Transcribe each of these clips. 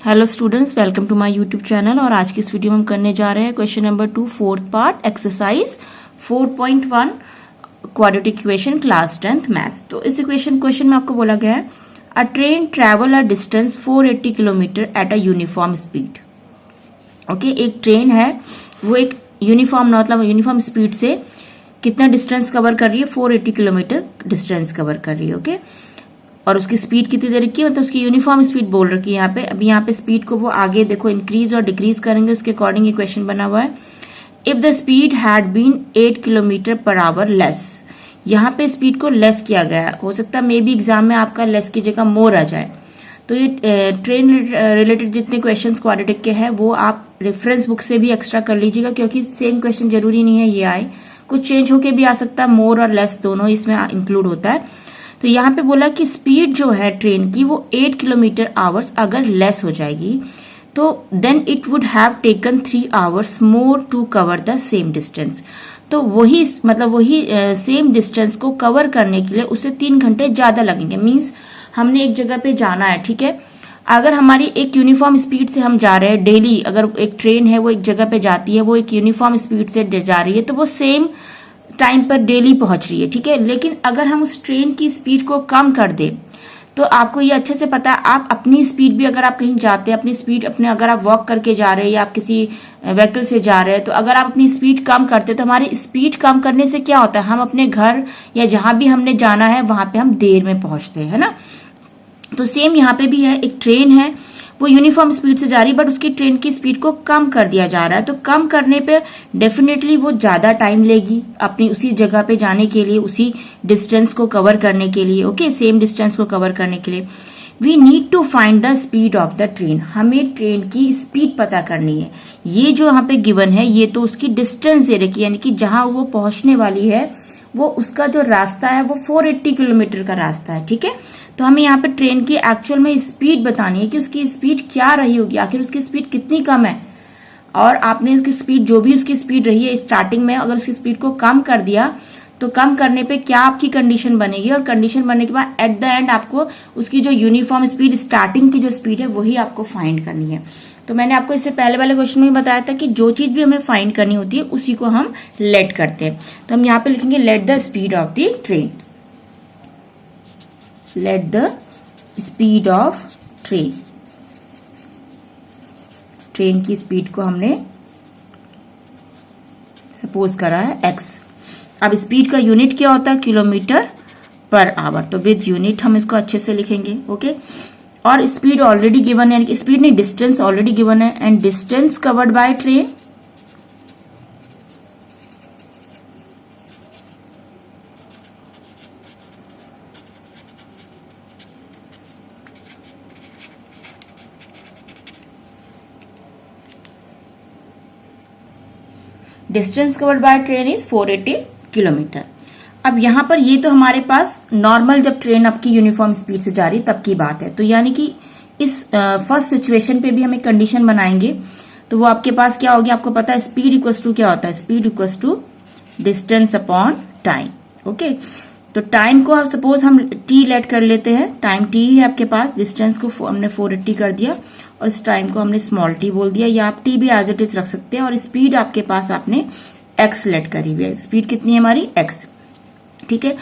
Hello students, welcome to my YouTube channel. और आज की इस वीडियो में हम करने जा रहे हैं question number 2 fourth part exercise 4.1 quadratic equation class 10th maths. तो इस क्वेश्चन में आपको बोला गया है अ train travel a distance 480 kilometre at a uniform speed. Okay, एक ट्रेन है वो एक यूनिफॉर्म स्पीड से कितना डिस्टेंस कवर कर रही है, 480 किलोमीटर डिस्टेंस कवर कर रही है। ओके, और उसकी स्पीड कितनी दे रखी है, मतलब उसकी यूनिफॉर्म स्पीड बोल रखी है यहाँ पे। अभी यहाँ पे स्पीड को वो आगे देखो इंक्रीज और डिक्रीज करेंगे, उसके अकॉर्डिंग ये क्वेश्चन बना हुआ है। If the speed had been 8 kilometre per hour less, यहाँ पे स्पीड को लेस किया गया है। हो सकता है मे बी एग्जाम में आपका लेस की जगह मोर आ जाए। तो ये ट्रेन रिलेटेड जितने क्वेश्चंस क्वाड्रेटिक के हैं वो आप रेफरेंस बुक से भी एक्स्ट्रा कर लीजिएगा, क्योंकि सेम क्वेश्चन जरूरी नहीं है ये आए, कुछ चेंज होके भी आ सकता है। मोर और लेस दोनों इसमें इंक्लूड होता है। तो यहाँ पे बोला कि स्पीड जो है ट्रेन की वो 8 किलोमीटर आवर्स अगर लेस हो जाएगी तो then it would have taken 3 hours more to cover the same distance. तो वही सेम डिस्टेंस को कवर करने के लिए उसे 3 घंटे ज्यादा लगेंगे। मीन्स हमने एक जगह पे जाना है, ठीक है। अगर हमारी एक यूनिफॉर्म स्पीड से हम जा रहे हैं डेली, अगर एक ट्रेन है वो एक जगह पे जाती है, वो एक यूनिफॉर्म स्पीड से जा रही है, तो वो सेम टाइम पर डेली पहुंच रही है, ठीक है। लेकिन अगर हम उस ट्रेन की स्पीड को कम कर दे तो आपको ये अच्छे से पता है, आप अपनी स्पीड भी अगर आप कहीं जाते हैं, अपनी स्पीड अगर आप वॉक करके जा रहे हैं या आप किसी व्हीकल से जा रहे हैं, तो अगर आप अपनी स्पीड कम करते हैं तो हमारी स्पीड कम करने से क्या होता है, हम अपने घर या जहां भी हमने जाना है वहां पे हम देर में पहुंचते हैं, है ना। तो सेम यहाँ पे भी है, एक ट्रेन है वो यूनिफॉर्म स्पीड से जा रही है, बट उसकी ट्रेन की स्पीड को कम कर दिया जा रहा है। तो कम करने पे डेफिनेटली वो ज्यादा टाइम लेगी अपनी उसी जगह पे जाने के लिए, उसी डिस्टेंस को कवर करने के लिए। ओके, सेम डिस्टेंस को कवर करने के लिए we need to find the speed of the train. हमें ट्रेन की स्पीड पता करनी है। ये जो यहाँ पे गिवन है ये तो उसकी डिस्टेंस दे रखी है, यानी कि जहां वो पहुंचने वाली है वो उसका जो रास्ता है वो 480 किलोमीटर का रास्ता है, ठीक है। तो हमें यहाँ पे ट्रेन की एक्चुअल में स्पीड बतानी है कि उसकी स्पीड क्या रही होगी, आखिर उसकी स्पीड कितनी कम है। और आपने उसकी स्पीड, जो भी उसकी स्पीड रही है स्टार्टिंग में, अगर उसकी स्पीड को कम कर दिया तो कम करने पे क्या आपकी कंडीशन बनेगी, और कंडीशन बनने के बाद एट द एंड आपको उसकी जो यूनिफॉर्म स्पीड, स्टार्टिंग की जो स्पीड है वही आपको फाइंड करनी है। तो मैंने आपको इससे पहले वाले क्वेश्चन में बताया था कि जो चीज भी हमें फाइंड करनी होती है उसी को हम लेट करते हैं। तो हम यहाँ पे लिखेंगे let the speed of the train. Let the speed of train, train की स्पीड को हमने सपोज करा है x। अब स्पीड का यूनिट क्या होता है, किलोमीटर पर आवर। तो विद यूनिट हम इसको अच्छे से लिखेंगे। ओके, और स्पीड ऑलरेडी गिवन है, यानी कि स्पीड नहीं डिस्टेंस ऑलरेडी गिवन है। And distance covered by train, distance covered by train is 480 kilometre. अब यहां पर ये तो हमारे पास नॉर्मल जब ट्रेन आपकी यूनिफॉर्म स्पीड से जा रही है तब की बात है। तो यानी कि इस फर्स्ट सिचुएशन पे भी हम एक कंडीशन बनाएंगे। तो वो आपके पास क्या होगी, आपको पता है स्पीड इक्वल्स टू क्या होता है, speed equals to distance upon time. Okay, तो टाइम को आप सपोज हम t लेट कर लेते हैं, टाइम t है आपके पास, डिस्टेंस को हमने 480 कर दिया और इस टाइम को हमने स्मॉल t बोल दिया, या आप t भी एज इट इज रख सकते हैं। और स्पीड आपके पास आपने x लेट करी हुई है, स्पीड कितनी है हमारी x, ठीक है।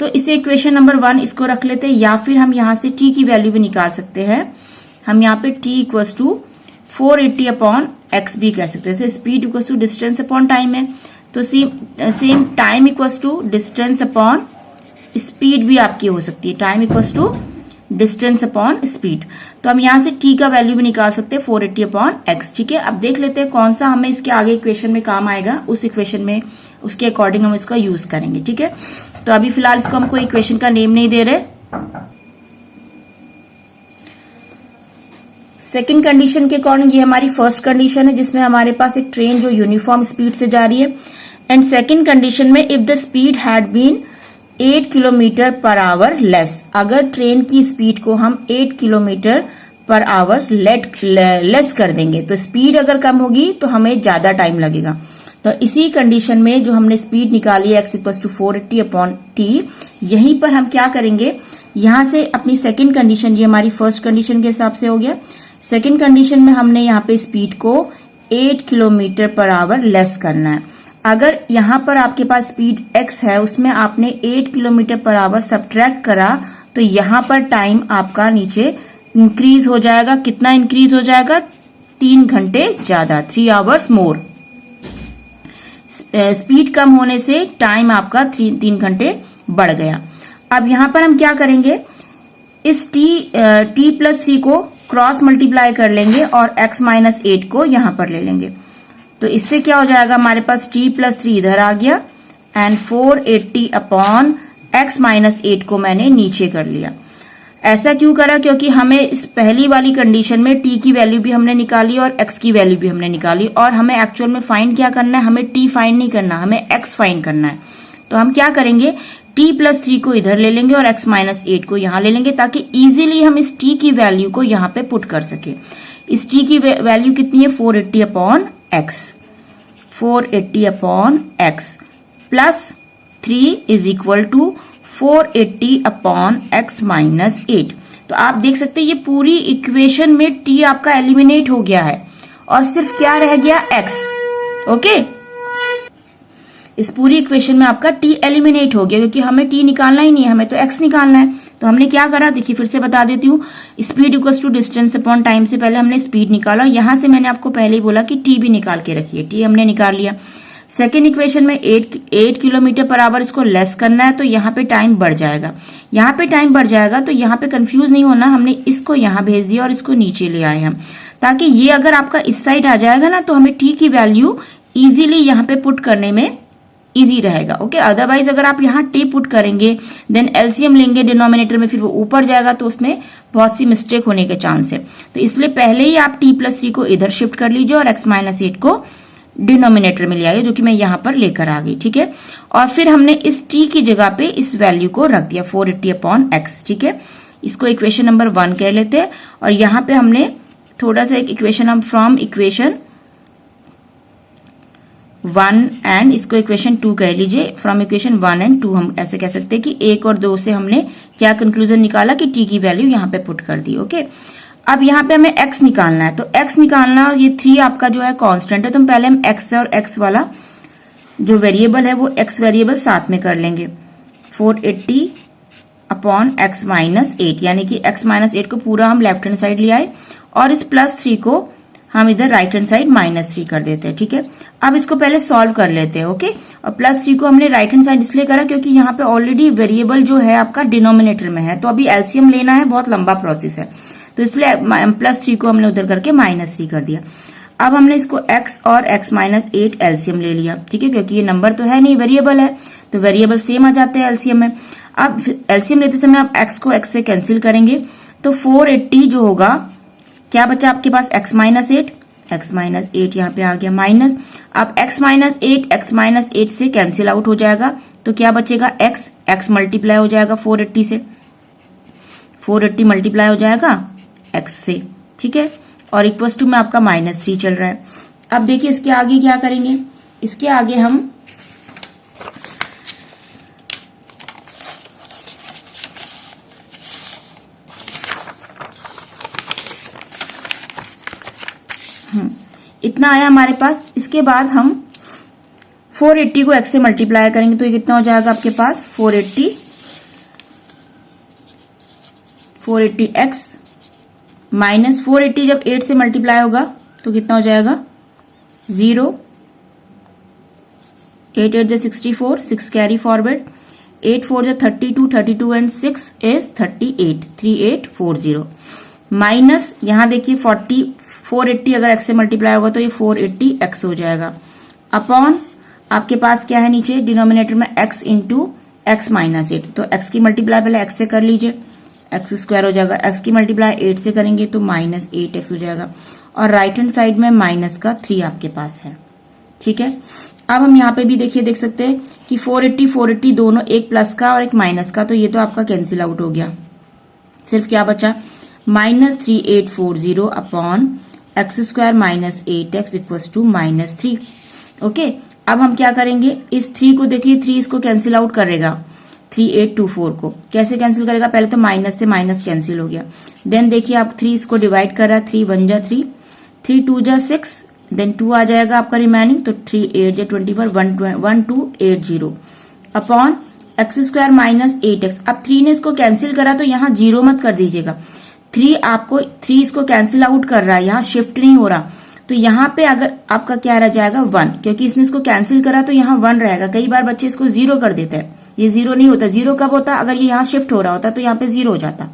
तो इसे इक्वेशन नंबर 1 इसको रख लेते हैं, या फिर हम यहां से t की वैल्यू भी निकाल सकते हैं। हम यहाँ पे t equals to 480 upon x भी कह सकते हैं। Speed equals to distance upon time है, तो same time equals to distance upon speed भी आपकी हो सकती है, time equals to distance upon speed. तो हम यहां से t का वैल्यू भी निकाल सकते हैं 480 अपॉन x, ठीक है। अब देख लेते हैं कौन सा हमें इसके आगे इक्वेशन में काम आएगा, उस इक्वेशन में उसके अकॉर्डिंग हम इसका यूज करेंगे, ठीक है। तो अभी फिलहाल इसको हम कोई इक्वेशन का नेम नहीं दे रहे। सेकंड कंडीशन के अकॉर्डिंग ये हमारी फर्स्ट कंडीशन है जिसमें हमारे पास एक ट्रेन जो यूनिफॉर्म स्पीड से जा रही है। एंड सेकंड कंडीशन में if the speed had been 8 kilometre per hour less, अगर ट्रेन की स्पीड को हम 8 किलोमीटर पर आवर लेस कर देंगे तो स्पीड अगर कम होगी तो हमें ज्यादा टाइम लगेगा। तो इसी कंडीशन में जो हमने स्पीड निकाली है x equals to 480 upon t, यहीं पर हम क्या करेंगे, यहां से अपनी सेकंड कंडीशन, ये हमारी फर्स्ट कंडीशन के हिसाब से हो गया, सेकेंड कंडीशन में हमने यहाँ पे स्पीड को 8 किलोमीटर पर आवर लेस करना है। अगर यहाँ पर आपके पास स्पीड x है, उसमें आपने 8 किलोमीटर पर आवर सब्ट्रैक्ट करा, तो यहाँ पर टाइम आपका नीचे इंक्रीज हो जाएगा। कितना इंक्रीज हो जाएगा? 3 घंटे ज्यादा, 3 आवर्स मोर। स्पीड कम होने से टाइम आपका 3 घंटे बढ़ गया। अब यहाँ पर हम क्या करेंगे, इस t+3 को क्रॉस मल्टीप्लाई कर लेंगे और x माइनस 8 को यहां पर ले लेंगे। तो इससे क्या हो जाएगा, हमारे पास t+3 इधर आ गया एंड 480 अपॉन x माइनस 8 को मैंने नीचे कर लिया। ऐसा क्यों करा? क्योंकि हमें इस पहली वाली कंडीशन में t की वैल्यू भी हमने निकाली और x की वैल्यू भी हमने निकाली, और हमें एक्चुअल में फाइंड क्या करना है, हमें t फाइंड नहीं करना, हमें x फाइंड करना है। तो हम क्या करेंगे, t+3 को इधर ले लेंगे और x माइनस 8 को यहां ले लेंगे, ताकि इजीली हम इस t की वैल्यू को यहां पे पुट कर सके। इस t की वैल्यू कितनी है, 480 upon x, 480 upon x plus 3 is equal to 480 upon x minus 8। तो आप देख सकते हैं ये पूरी इक्वेशन में t आपका एलिमिनेट हो गया है और सिर्फ क्या रह गया, x। ओके, इस पूरी इक्वेशन में आपका t एलिमिनेट हो गया, क्योंकि हमें t निकालना ही नहीं है, हमें तो x निकालना है। तो हमने क्या करा, देखिए फिर से बता देती हूँ, speed equals to distance upon time से पहले हमने स्पीड निकाला, यहां से मैंने आपको पहले ही बोला कि t भी निकाल के रखिए, t हमने निकाल लिया। सेकेंड इक्वेशन में 8 किलोमीटर पर आवर इसको लेस करना है, तो यहाँ पे टाइम बढ़ जाएगा। यहाँ पे टाइम बढ़ जाएगा तो यहाँ पे कंफ्यूज नहीं होना, हमने इसको यहाँ भेज दिया और इसको नीचे ले आए हम, ताकि ये अगर आपका इस साइड आ जाएगा ना, तो हमें t की वैल्यू इजीली यहाँ पे पुट करने में इजी रहेगा। ओके, अदरवाइज अगर आप यहाँ t पुट करेंगे देन एलसीएम लेंगे डिनोमिनेटर में, फिर वो ऊपर जाएगा तो उसमें बहुत सी मिस्टेक होने के चांस है। तो इसलिए पहले ही आप t+3 को इधर शिफ्ट कर लीजिए और x माइनस 8 को डिनोमिनेटर में ले आइए, जो कि मैं यहाँ पर लेकर आ गई। ठीक है, और फिर हमने इस t की जगह पे इस वैल्यू को रख दिया 480 अपॉन x। ठीक है, इसको इक्वेशन नंबर 1 कह लेते हैं, और यहाँ पे हमने थोड़ा सा एक इक्वेशन हम फ्रॉम इक्वेशन 1 एंड इसको इक्वेशन 2 कह लीजिए। फ्रॉम इक्वेशन 1 एंड 2 हम ऐसे कह सकते हैं कि 1 और 2 से हमने क्या कंक्लूजन निकाला कि t की वैल्यू यहाँ पे पुट कर दी। ओके, अब यहाँ पे हमें x निकालना है, तो x निकालना, और ये 3 आपका जो है कांस्टेंट है, तो पहले हम x और x वाला जो वेरिएबल है वो x वेरिएबल साथ में कर लेंगे। 480 अपॉन x माइनस 8, यानी कि x माइनस 8 को पूरा हम लेफ्ट हैंड साइड ले आए और इस +3 को हम इधर राइट हैंड साइड -3 कर देते हैं। ठीक है, अब इसको पहले सॉल्व कर लेते हैं। ओके, और +3 को हमने राइट हैंड साइड इसलिए करा क्योंकि यहाँ पे ऑलरेडी वेरिएबल जो है आपका डिनोमिनेटर में है, तो अभी एलसीएम लेना है, बहुत लंबा प्रोसेस है, तो इसलिए +3 को हमने उधर करके -3 कर दिया। अब हमने इसको x और x माइनस 8 एलसीएम ले लिया। ठीक है, क्योंकि ये नंबर तो है नहीं, वेरिएबल है, तो वेरिएबल सेम आ जाते हैं एलसीएम में। अब एलसीएम लेते समय आप x को x से कैंसिल करेंगे, तो 480 जो होगा, क्या बचा आपके पास, x माइनस 8 यहाँ पे आ गया माइनस। अब x माइनस 8 से कैंसिल आउट हो जाएगा, तो क्या बचेगा, x मल्टीप्लाई हो जाएगा 480 से, 480 मल्टीप्लाई हो जाएगा x से। ठीक है, और इक्वल्स टू में आपका -3 चल रहा है। अब देखिए इसके आगे क्या करेंगे, इसके आगे हम इतना आया हमारे पास। इसके बाद हम 480 को x से मल्टीप्लाई करेंगे, तो ये कितना हो जाएगा आपके पास, 480x माइनस 480 जब 8 से मल्टीप्लाई होगा तो कितना हो जाएगा, 0, 8 8 64, 6 carry forward, 8 4 32, 32 and 6 is 38, 3840 minus, यहां देखिए 480 अगर x से मल्टीप्लाई होगा तो ये 480x हो जाएगा, अपॉन आपके पास क्या है नीचे डिनोमिनेटर में x इंटू एक्स माइनस 8, तो x की मल्टीप्लाई पहले x से कर लीजिए, x स्क्वायर हो जाएगा, x की मल्टीप्लाई 8 से करेंगे तो -8x हो जाएगा, और राइट हैंड साइड में माइनस का 3 आपके पास है। ठीक है, अब हम यहाँ पे भी देखिए देख सकते हैं कि 480 दोनों, एक प्लस का और एक माइनस का, तो ये तो आपका कैंसिल आउट हो गया, सिर्फ क्या बचा, -3840 upon x square minus 8x equals to -3। Okay, अब हम क्या करेंगे, इस 3 को देखिए, 3 इसको कैंसिल आउट करेगा, 3824 को कैसे कैंसिल करेगा, पहले तो माइनस से माइनस कैंसिल हो गया, देन देखिए आप 3 इसको डिवाइड कर रहा है, 3 1 जा 3, 3 2 जा 6, देन 2 आ जाएगा आपका रिमेनिंग, तो 3 8 जा 24, 1280 upon x square minus 8x। अब 3 ने इसको कैंसिल करा तो यहाँ 0 मत कर दीजिएगा, 3 इसको कैंसिल आउट कर रहा है, यहाँ शिफ्ट नहीं हो रहा, तो यहाँ पे अगर आपका क्या रह जाएगा 1, क्योंकि इसने इसको कैंसिल करा तो यहाँ 1 रहेगा। कई बार बच्चे इसको 0 कर देते हैं, ये 0 नहीं होता, 0 कब होता, अगर ये यहाँ शिफ्ट हो रहा होता तो यहाँ पे 0 हो जाता।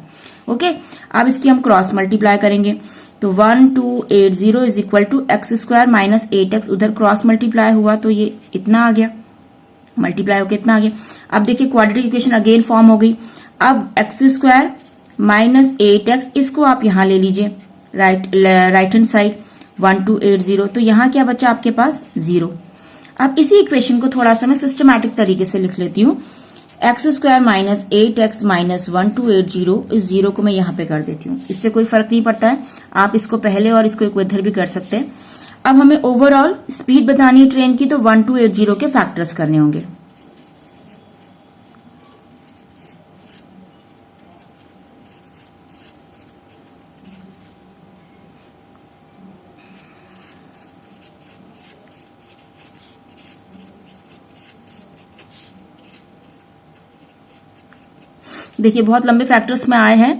ओके, अब इसकी हम क्रॉस मल्टीप्लाई करेंगे, तो 1280 is equal to X square minus 8x, उधर क्रॉस मल्टीप्लाई हुआ तो ये इतना आ गया, मल्टीप्लाई होकर इतना आ गया। अब देखिए क्वाड्रेटिक इक्वेशन अगेन फॉर्म हो गई। अब एक्स स्क्वायर माइनस 8x, इसको आप यहां ले लीजिए राइट हैंड साइड 1280, तो यहां क्या बचा आपके पास 0। अब इसी इक्वेशन को थोड़ा सा मैं सिस्टमैटिक तरीके से लिख लेती हूँ, x square minus 8x minus 1280, इस 0 को मैं यहाँ पे कर देती हूँ, इससे कोई फर्क नहीं पड़ता है, आप इसको पहले और इसको एक इधर भी कर सकते हैं। अब हमें ओवरऑल स्पीड बतानी है ट्रेन की, तो 1280 के फैक्टर्स करने होंगे। देखिए बहुत लंबे फैक्टर्स में आए हैं,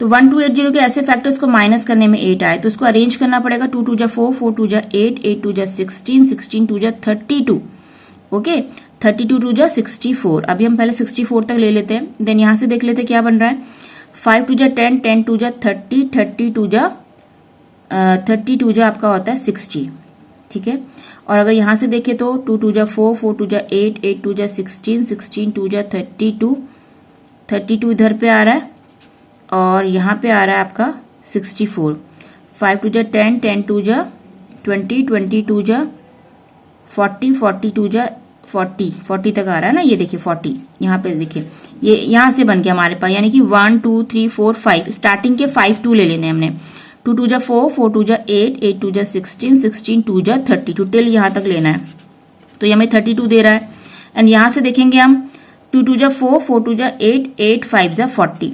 तो 1280 के ऐसे फैक्टर्स को माइनस करने में 8 आए, तो इसको अरेंज करना पड़ेगा, 2 2 जा 4, 4 2 जा 8, 8 2 जा 16, 16 2 जा 32, ओके, 32 2 जा 64। अभी हम पहले 64 तक ले लेते हैं, देन यहां से देख लेते हैं क्या बन रहा है, 5 2 जा 10, 10 2 जा 30, 32 जा आपका होता है 60, ठीक है। और अगर यहां से देखें तो 2 2 जा 4, 4 2 जा 8, 8 2 जा 16, 16 2 जा 32, 32 इधर पे आ रहा है और यहाँ पे आ रहा है आपका 64, 5 2 जा 10, 10 2 जा 20, 20 2 जा 40, 40 2 जा 40, 40 तक आ रहा है ना, ये देखिए 40, यहाँ पे देखिए ये यहाँ से बन गया हमारे पास, यानी कि 1 2 3 4 5, स्टार्टिंग के 5 2 ले लेने हमने, 2 2 जा 4, 4 2 जा 8, 8 2 जा 16, 16 2 जा 32, टिल यहाँ तक लेना है, तो ये हमें 32 दे रहा है। एंड यहाँ से देखेंगे हम 2 2 जा 4, 4 2 जा 8, 8 5 जा 40,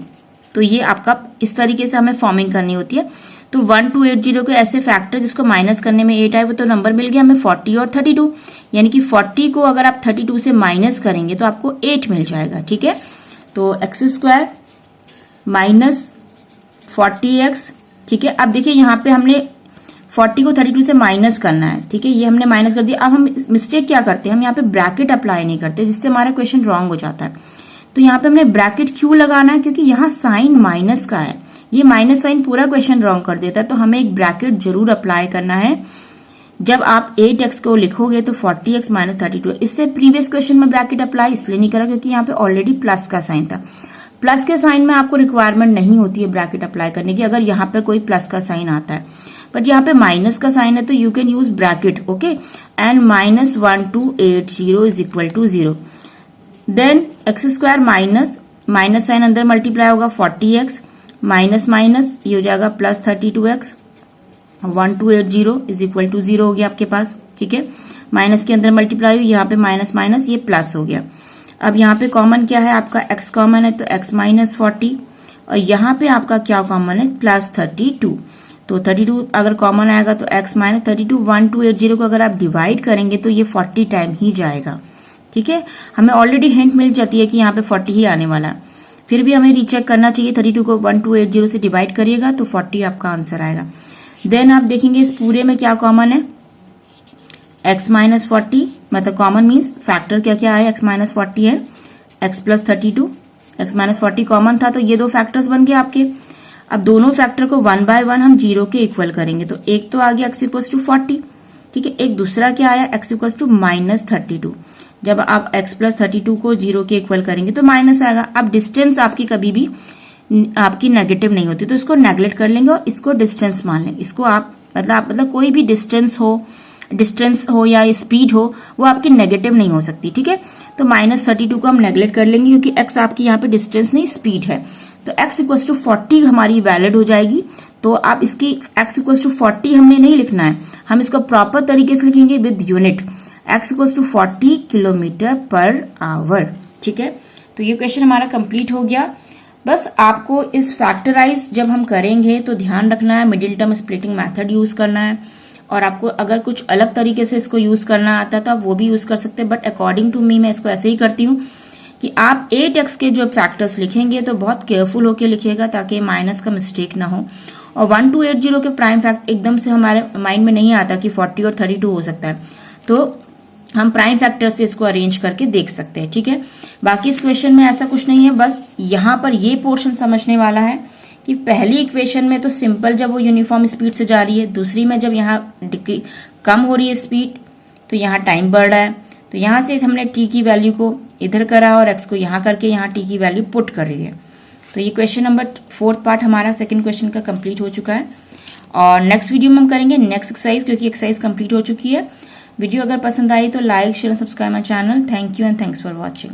तो ये आपका इस तरीके से हमें फॉर्मिंग करनी होती है। तो 1280 के ऐसे फैक्टर जिसको माइनस करने में 8 आए, वो तो नंबर मिल गया हमें 40 और 32, यानी कि 40 को अगर आप 32 से माइनस करेंगे तो आपको 8 मिल जाएगा, ठीक है। तो एक्स स्क्वायर माइनस 40x, ठीक है। अब देखिए यहाँ पे हमने 40 को 32 से माइनस करना है, ठीक है, ये हमने माइनस कर दिया। अब हम मिस्टेक क्या करते हैं, हम यहाँ पे ब्रैकेट अप्लाई नहीं करते, जिससे हमारा क्वेश्चन रॉन्ग हो जाता है। तो यहाँ पे हमने ब्रैकेट क्यों लगाना है, क्योंकि यहाँ साइन माइनस का है, ये माइनस साइन पूरा क्वेश्चन रॉन्ग कर देता है, तो हमें एक ब्रैकेट जरूर अप्लाई करना है। जब आप 8x को लिखोगे तो 40x माइनस 32, इससे प्रीवियस क्वेश्चन में ब्रैकेट अप्लाई इसलिए नहीं करा क्योंकि यहाँ पे ऑलरेडी प्लस का साइन था। प्लस के साइन में आपको रिक्वायरमेंट नहीं होती है ब्रैकेट अप्लाई करने की, अगर यहाँ पर कोई प्लस का साइन आता है, बट यहाँ पे माइनस का साइन है तो you can use bracket, okay. And minus 1280 is equal to 0, then X square minus sign अंदर मल्टीप्लाई होगा 40x माइनस माइनस ये हो जाएगा plus 32x, 1280 is equal to 0 हो गया आपके पास, ठीक है। माइनस के अंदर मल्टीप्लाई हुई, यहाँ पे माइनस माइनस ये प्लस हो गया। अब यहाँ पे कॉमन क्या है आपका, x कॉमन है तो x माइनस 40, और यहाँ पे आपका क्या कॉमन है प्लस 32, तो 32 अगर कॉमन आएगा तो x माइनस 32, 1280 को अगर आप डिवाइड करेंगे तो ये 40 टाइम ही जाएगा, ठीक है। हमें ऑलरेडी हिंट मिल जाती है कि यहाँ पे 40 ही आने वाला है, फिर भी हमें रीचेक करना चाहिए। 32 को 1280 से डिवाइड करिएगा तो 40 आपका आंसर आएगा। देन आप देखेंगे इस पूरे में क्या कॉमन है, x माइनस 40, मतलब कॉमन मीन्स फैक्टर क्या क्या है, x माइनस 40 है, x plus 32, x minus 40 common था तो ये दो फैक्टर्स बन गए आपके। अब दोनों फैक्टर को 1 बाय 1 हम 0 के इक्वल करेंगे, तो एक तो आ गया x इक्वल टू 40, ठीक है, एक दूसरा क्या आया x इक्वल टू माइनस 32। जब आप x प्लस 32 को 0 के इक्वल करेंगे तो माइनस आएगा। अब डिस्टेंस आपकी कभी भी आपकी नेगेटिव नहीं होती, तो इसको नेगलेक्ट कर लेंगे और इसको डिस्टेंस मान लेंगे। इसको आप मतलब कोई भी डिस्टेंस हो या स्पीड हो, वो आपकी नेगेटिव नहीं हो सकती, ठीक है। तो माइनस 32 को हम नेगलेक्ट कर लेंगे क्योंकि x आपकी यहाँ पे डिस्टेंस नहीं स्पीड है, तो x इक्वल टू 40 हमारी वैलिड हो जाएगी। तो आप इसकी x इक्वल टू 40 हमने नहीं लिखना है, हम इसको प्रॉपर तरीके से लिखेंगे with unit, x equal to 40 kilometre per hour, ठीक है। तो ये क्वेश्चन हमारा कंप्लीट हो गया। बस आपको इस फैक्टराइज जब हम करेंगे तो ध्यान रखना है middle term splitting method use करना है, और आपको अगर कुछ अलग तरीके से इसको यूज करना आता है तो आप वो भी यूज कर सकते हैं, बट अकॉर्डिंग टू मी मैं इसको ऐसे ही करती हूँ कि आप 8x के जो फैक्टर्स लिखेंगे तो बहुत केयरफुल होके लिखिएगा ताकि माइनस का मिस्टेक ना हो। और 1280 के प्राइम फैक्ट एकदम से हमारे माइंड में नहीं आता कि 40 और 32 हो सकता है, तो हम प्राइम फैक्टर से इसको अरेंज करके देख सकते हैं। ठीक है, बाकी इस क्वेश्चन में ऐसा कुछ नहीं है, बस यहाँ पर ये पोर्शन समझने वाला है कि पहली इक्वेशन में तो सिंपल जब वो यूनिफॉर्म स्पीड से जा रही है, दूसरी में जब यहाँ कम हो रही है स्पीड तो यहाँ टाइम बढ़ रहा है, तो यहाँ से हमने टी की वैल्यू को इधर करा और एक्स को यहाँ करके यहाँ टी की वैल्यू पुट कर रही है। तो ये क्वेश्चन नंबर 4th पार्ट हमारा सेकंड क्वेश्चन का कंप्लीट हो चुका है, और नेक्स्ट वीडियो में हम करेंगे नेक्स्ट एक्सरसाइज, क्योंकि एक्सरसाइज कंप्लीट हो चुकी है। वीडियो अगर पसंद आई तो like share subscribe my channel. Thank you and thanks for watching.